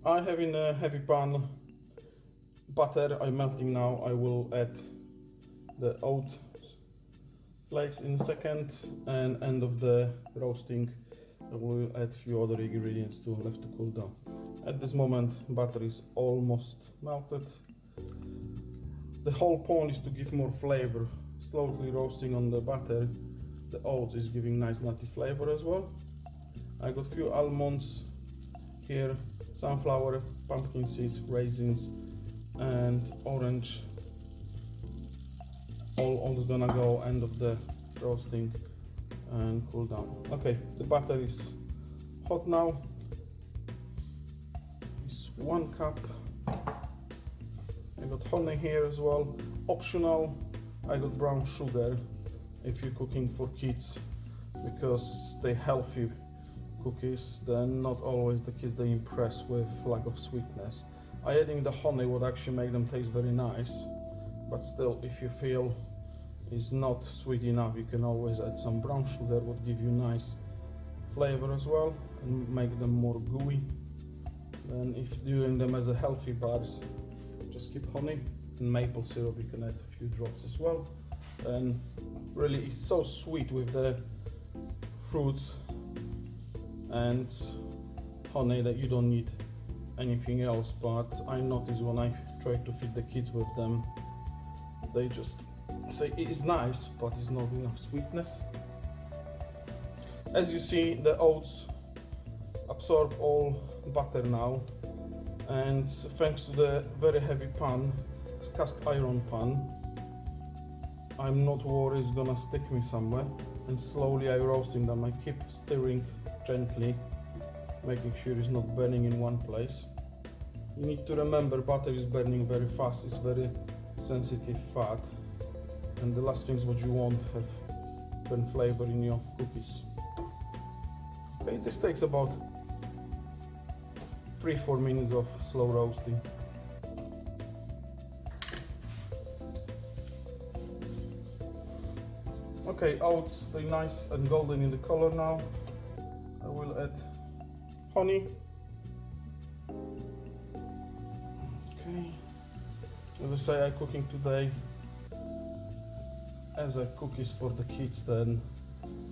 I have in a heavy pan butter. I'm melting now. I will add the oat flakes in a second, and end of the roasting I will add a few other ingredients to left to cool down. At this moment butter is almost melted. The whole point is to give more flavor. Slowly roasting on the butter, the oats is giving nice nutty flavor as well. I got few almonds here, sunflower, pumpkin seeds, raisins and orange. All gonna go end of the roasting and cool down. Okay, the butter is hot now. It's 1 cup. I got honey here as well. Optional, I got brown sugar if you're cooking for kids, because they're healthy cookies, then not always the kids they impress with lack of sweetness. I adding the honey would actually make them taste very nice, but still, if you feel it's not sweet enough, you can always add some brown sugar, would give you nice flavor as well and make them more gooey. Then if you're doing them as a healthy bars, just keep honey and maple syrup, you can add a few drops as well. And really it's so sweet with the fruits and honey that you don't need anything else. But I notice when I try to feed the kids with them, they just say it is nice, but it's not enough sweetness. As you see, the oats absorb all butter now, and thanks to the very heavy pan, it's cast iron pan, I'm not worried it's gonna stick me somewhere. And slowly I roasting them. I keep stirring gently, making sure it's not burning in one place. You need to remember butter is burning very fast, it's very sensitive fat, and the last things what you want have burn flavor in your cookies. Okay, this takes about 3-4 minutes of slow roasting. Okay, oats, they're nice and golden in the color now. I will add honey. Okay, as I say, I'm cooking today as a cookies for the kids, then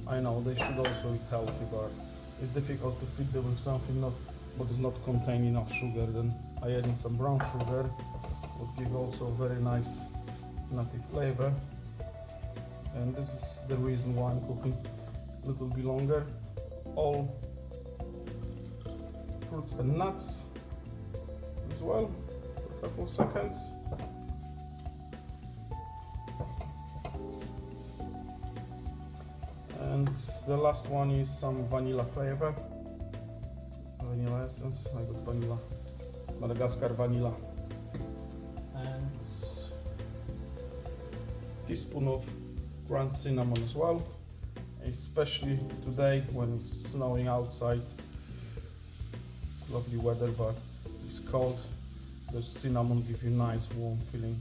I know they should also eat healthy, but it's difficult to feed them with something what does not contain enough sugar. Then I add in some brown sugar, would give also very nice nutty flavor. And this is the reason why I'm cooking a little bit longer. All fruits and nuts as well for a couple of seconds. And the last one is some vanilla flavor, vanilla essence. I got vanilla, Madagascar vanilla, and teaspoon of ground cinnamon as well, especially today when it's snowing outside. It's lovely weather, but it's cold. The cinnamon gives you nice warm feeling.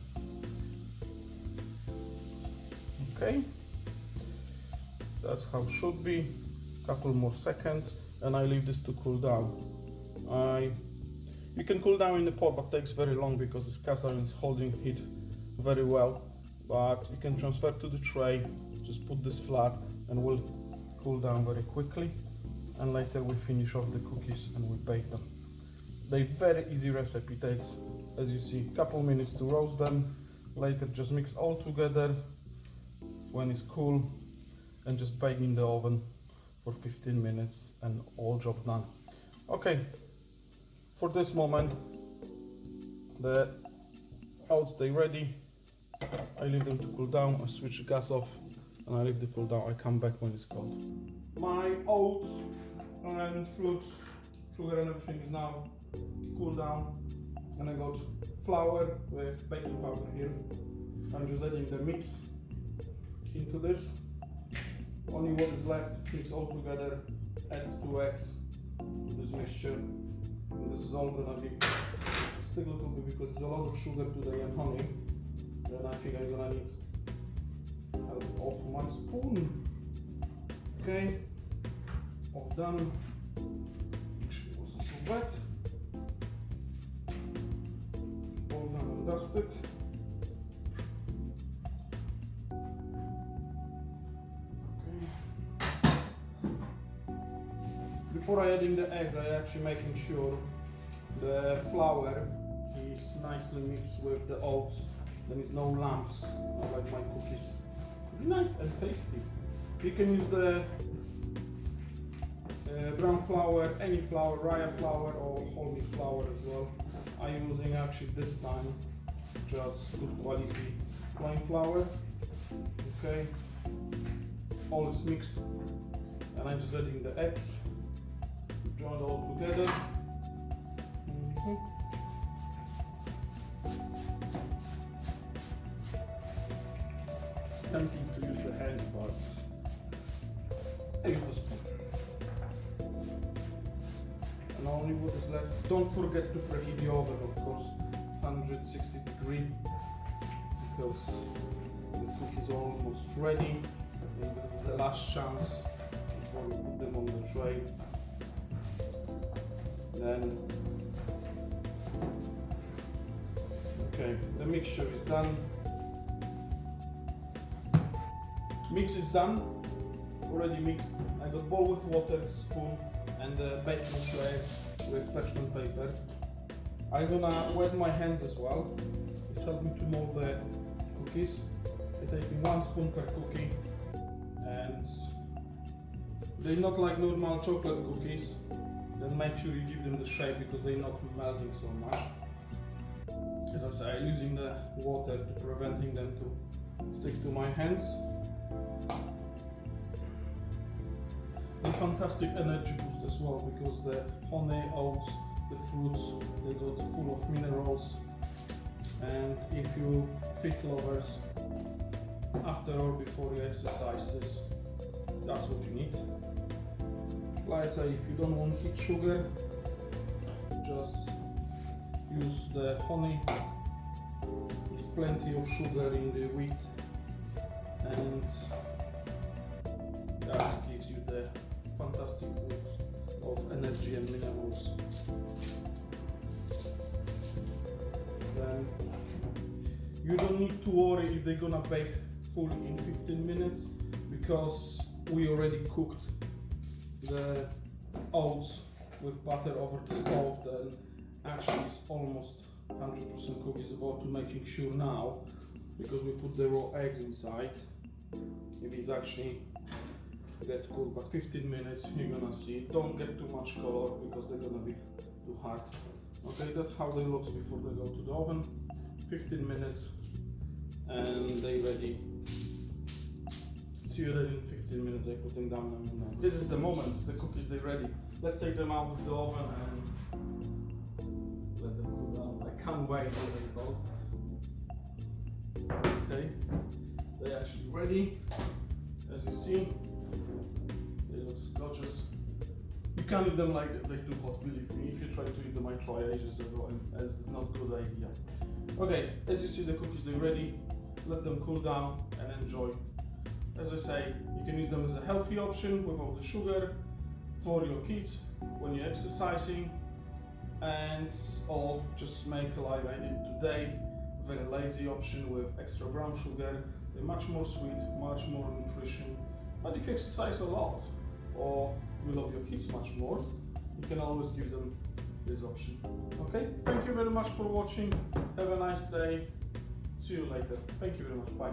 Okay, that's how it should be. Couple more seconds and I leave this to cool down. You can cool down in the pot, but takes very long because this cast iron is holding heat very well. But you can transfer to the tray, just put this flat and will cool down very quickly, and later we finish off the cookies and we bake them. They're very easy recipe, takes, as you see, a couple minutes to roast them. Later just mix all together when it's cool and just bake in the oven for 15 minutes and all job done. Okay, for this moment the oats they ready. I leave them to cool down. I switch the gas off and I leave the cool down. I come back when it's cold. My oats and fruits, sugar and everything is now cooled down, and I got flour with baking powder here. I'm just adding the mix into this. Only what is left, mix all together, add 2 eggs to this mixture. And this is all gonna be stick a little bit because there's a lot of sugar today and honey. Then I think I'm gonna need help off my spoon. Okay, all done. Make sure it wasn't so wet. and dusted. Okay. Before I adding the eggs, I actually making sure the flour is nicely mixed with the oats. There is no lumps, not like my cookies. Be nice and tasty. You can use the brown flour, any flour, rye flour or whole wheat flour as well. I'm using actually this time just good quality plain flour. Okay, all is mixed, and I'm just adding the eggs. Join it all together. It's tempting to use the hands, but I use the spoon. And only what is left. Don't forget to preheat the oven, of course, 160 degree, because the cookies are almost ready. And this is the last chance before we put them on the tray. Then, okay, the mixture is done. Mix is done, already mixed. I got bowl with water, spoon, and the baking tray with parchment paper. I'm gonna wet my hands as well. It's helping to mold the cookies. I'm taking 1 spoon per cookie, and they're not like normal chocolate cookies. Then make sure you give them the shape because they're not melting so much. As I say, I'm using the water to preventing them to stick to my hands. A fantastic energy boost as well, because the honey, oats, the fruits, they got full of minerals. And if you fit lovers, after or before your exercises, that's what you need. Like I say, if you don't want to eat sugar, just use the honey. There's plenty of sugar in the wheat, and that gives you the fantastic boost of energy and minerals. Then you don't need to worry if they're gonna bake fully in 15 minutes, because we already cooked the oats with butter over the stove. Then actually it's almost 100% cooked. It's about to making sure now, because we put the raw eggs inside, if it's actually get cooked. But 15 minutes you're gonna see. Don't get too much color because they're gonna be too hard. Okay, that's how they look before they go to the oven. 15 minutes and they ready. See you ready in 15 minutes. I put them down now. This is the moment. The cookies, they're ready. Let's take them out of the oven and let them cool down. I can't wait till they're cold. Okay, they're actually ready. As you see, they look gorgeous. You can't eat them like they're too hot, believe me. If you try to eat them, I tried ages ago, and it's not a good idea. Okay, as you see, the cookies, they're ready. Let them cool down and enjoy. As I say, you can use them as a healthy option without the sugar for your kids when you're exercising, and or just make like I did today, very lazy option with extra brown sugar. They're much more sweet, much more nutrition. But if you exercise a lot or you love your kids much more, you can always give them this option. Okay, thank you very much for watching. Have a nice day. See you later. Thank you very much. Bye.